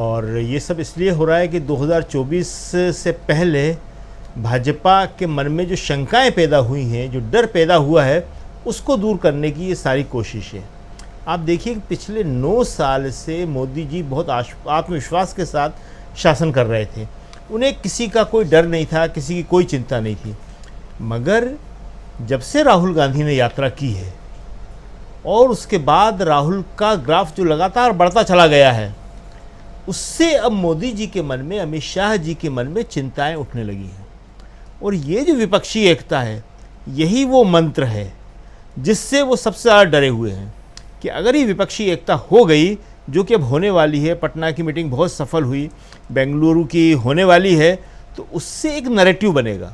और ये सब इसलिए हो रहा है कि 2024 से पहले भाजपा के मन में जो शंकाएं पैदा हुई हैं, जो डर पैदा हुआ है, उसको दूर करने की ये सारी कोशिश है। आप देखिए कि पिछले 9 साल से मोदी जी बहुत आत्मविश्वास के साथ शासन कर रहे थे। उन्हें किसी का कोई डर नहीं था, किसी की कोई चिंता नहीं थी। मगर जब से राहुल गांधी ने यात्रा की है और उसके बाद राहुल का ग्राफ जो लगातार बढ़ता चला गया है, उससे अब मोदी जी के मन में, अमित शाह जी के मन में चिंताएं उठने लगी हैं। और ये जो विपक्षी एकता है, यही वो मंत्र है जिससे वो सबसे ज़्यादा डरे हुए हैं कि अगर ये विपक्षी एकता हो गई, जो कि अब होने वाली है, पटना की मीटिंग बहुत सफल हुई, बेंगलुरु की होने वाली है, तो उससे एक नैरेटिव बनेगा।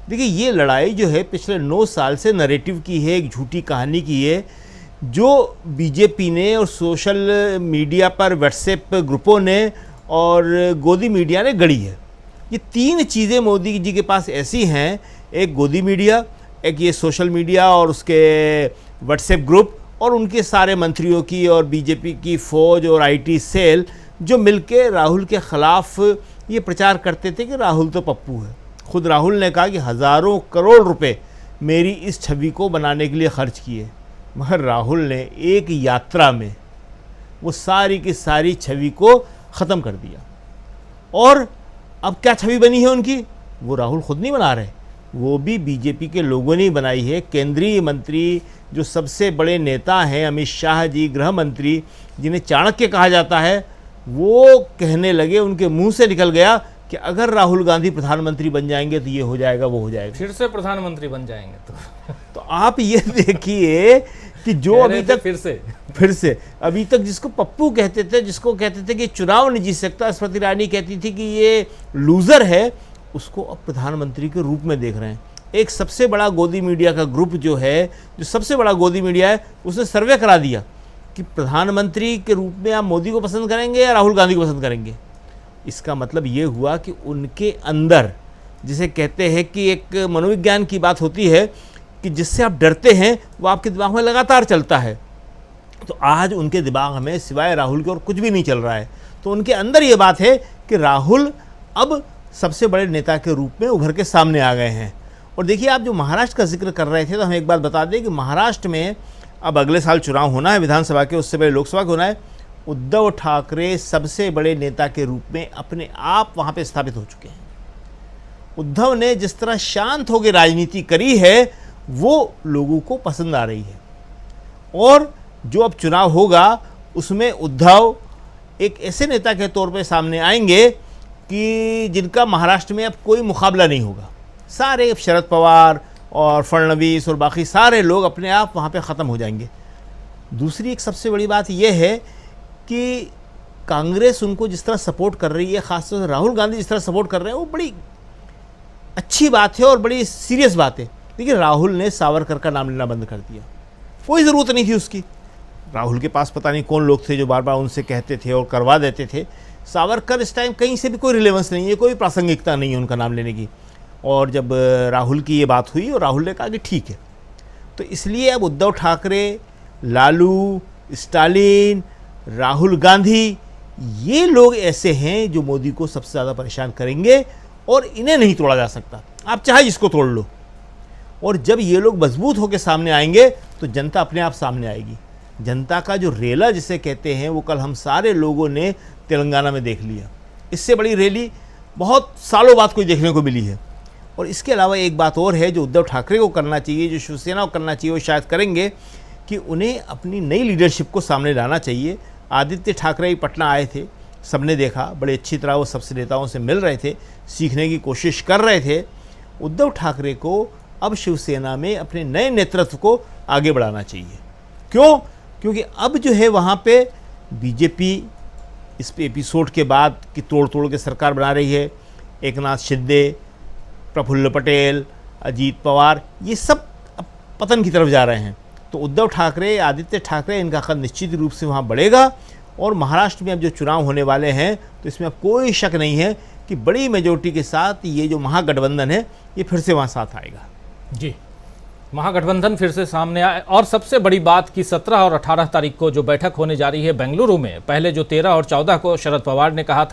देखिए, ये लड़ाई जो है पिछले 9 साल से नैरेटिव की है, एक झूठी कहानी की है, जो बीजेपी ने और सोशल मीडिया पर व्हाट्सएप ग्रुपों ने और गोदी मीडिया ने गढ़ी है। ये 3 चीज़ें मोदी जी के पास ऐसी हैं, एक गोदी मीडिया, एक ये सोशल मीडिया और उसके व्हाट्सएप ग्रुप, और उनके सारे मंत्रियों की और बीजेपी की फौज और आईटी सेल जो मिलके राहुल के ख़िलाफ़ ये प्रचार करते थे कि राहुल तो पप्पू है। खुद राहुल ने कहा कि हज़ारों करोड़ रुपए मेरी इस छवि को बनाने के लिए खर्च किए, मगर राहुल ने एक यात्रा में वो सारी की सारी छवि को ख़त्म कर दिया। और अब क्या छवि बनी है उनकी, वो राहुल खुद नहीं बना रहे, वो भी बीजेपी के लोगों ने बनाई है। केंद्रीय मंत्री जो सबसे बड़े नेता हैं, अमित शाह जी, गृह मंत्री जिन्हें चाणक्य कहा जाता है, वो कहने लगे, उनके मुंह से निकल गया कि अगर राहुल गांधी प्रधानमंत्री बन जाएंगे तो ये हो जाएगा, वो हो जाएगा, फिर से प्रधानमंत्री बन जाएंगे तो आप ये देखिए कि जो अभी तक फिर से अभी तक जिसको पप्पू कहते थे, जिसको कहते थे कि चुनाव नहीं जीत सकता, स्मृति ईरानी कहती थी कि ये लूज़र है, उसको अब प्रधानमंत्री के रूप में देख रहे हैं। एक सबसे बड़ा गोदी मीडिया का ग्रुप जो है, जो सबसे बड़ा गोदी मीडिया है, उसने सर्वे करा दिया कि प्रधानमंत्री के रूप में आप मोदी को पसंद करेंगे या राहुल गांधी को पसंद करेंगे। इसका मतलब ये हुआ कि उनके अंदर, जिसे कहते हैं कि एक मनोविज्ञान की बात होती है कि जिससे आप डरते हैं वो आपके दिमाग में लगातार चलता है, तो आज उनके दिमाग में सिवाय राहुल के और कुछ भी नहीं चल रहा है। तो उनके अंदर ये बात है कि राहुल अब सबसे बड़े नेता के रूप में उभर के सामने आ गए हैं। और देखिए, आप जो महाराष्ट्र का जिक्र कर रहे थे, तो हम एक बात बता दें कि महाराष्ट्र में अब अगले साल चुनाव होना है विधानसभा के, उससे पहले लोकसभा के होना है। उद्धव ठाकरे सबसे बड़े नेता के रूप में अपने आप वहाँ पे स्थापित हो चुके हैं। उद्धव ने जिस तरह शांत होकर राजनीति करी है, वो लोगों को पसंद आ रही है। और जो अब चुनाव होगा उसमें उद्धव एक ऐसे नेता के तौर पे सामने आएंगे कि जिनका महाराष्ट्र में अब कोई मुकाबला नहीं होगा। सारे शरद पवार और फडणवीस और बाकी सारे लोग अपने आप वहाँ पे ख़त्म हो जाएंगे। दूसरी एक सबसे बड़ी बात यह है कि कांग्रेस उनको जिस तरह सपोर्ट कर रही है, ख़ासतौर से राहुल गांधी जिस तरह सपोर्ट कर रहे हैं, वो बड़ी अच्छी बात है और बड़ी सीरियस बात है। देखिए, राहुल ने सावरकर का नाम लेना बंद कर दिया, कोई ज़रूरत नहीं थी उसकी। राहुल के पास पता नहीं कौन लोग थे जो बार बार उनसे कहते थे और करवा देते थे। सावरकर इस टाइम कहीं से भी कोई रिलेवेंस नहीं है, कोई प्रासंगिकता नहीं है उनका नाम लेने की। और जब राहुल की ये बात हुई और राहुल ने कहा कि ठीक है, तो इसलिए अब उद्धव ठाकरे, लालू, स्टालिन, राहुल गांधी, ये लोग ऐसे हैं जो मोदी को सबसे ज़्यादा परेशान करेंगे और इन्हें नहीं तोड़ा जा सकता, आप चाहे जिसको तोड़ लो। और जब ये लोग मजबूत होकर सामने आएंगे तो जनता अपने आप सामने आएगी। जनता का जो रेला जिसे कहते हैं, वो कल हम सारे लोगों ने तेलंगाना में देख लिया। इससे बड़ी रैली बहुत सालों बाद कोई देखने को मिली है। और इसके अलावा एक बात और है जो उद्धव ठाकरे को करना चाहिए, जो शिवसेना को करना चाहिए, वो शायद करेंगे, कि उन्हें अपनी नई लीडरशिप को सामने लाना चाहिए। आदित्य ठाकरे पटना आए थे, सबने देखा, बड़े अच्छी तरह वो सबसे नेताओं से मिल रहे थे, सीखने की कोशिश कर रहे थे। उद्धव ठाकरे को अब शिवसेना में अपने नए नेतृत्व को आगे बढ़ाना चाहिए। क्यों? क्योंकि अब जो है वहाँ पे बीजेपी इस एपिसोड के बाद की तोड़ तोड़ के सरकार बना रही है। एकनाथ शिंदे, प्रफुल्ल पटेल, अजीत पवार, ये सब अब पतन की तरफ जा रहे हैं। तो उद्धव ठाकरे, आदित्य ठाकरे, इनका कद निश्चित रूप से वहाँ बढ़ेगा। और महाराष्ट्र में अब जो चुनाव होने वाले हैं, तो इसमें अब कोई शक नहीं है कि बड़ी मेजोरिटी के साथ ये जो महागठबंधन है, ये फिर से वहाँ साथ आएगा। जी। महागठबंधन फिर से सामने आए और सबसे बड़ी बात कि 17 और 18 तारीख को जो बैठक होने जा रही है बेंगलुरु में, पहले जो 13 और 14 को शरद पवार ने कहा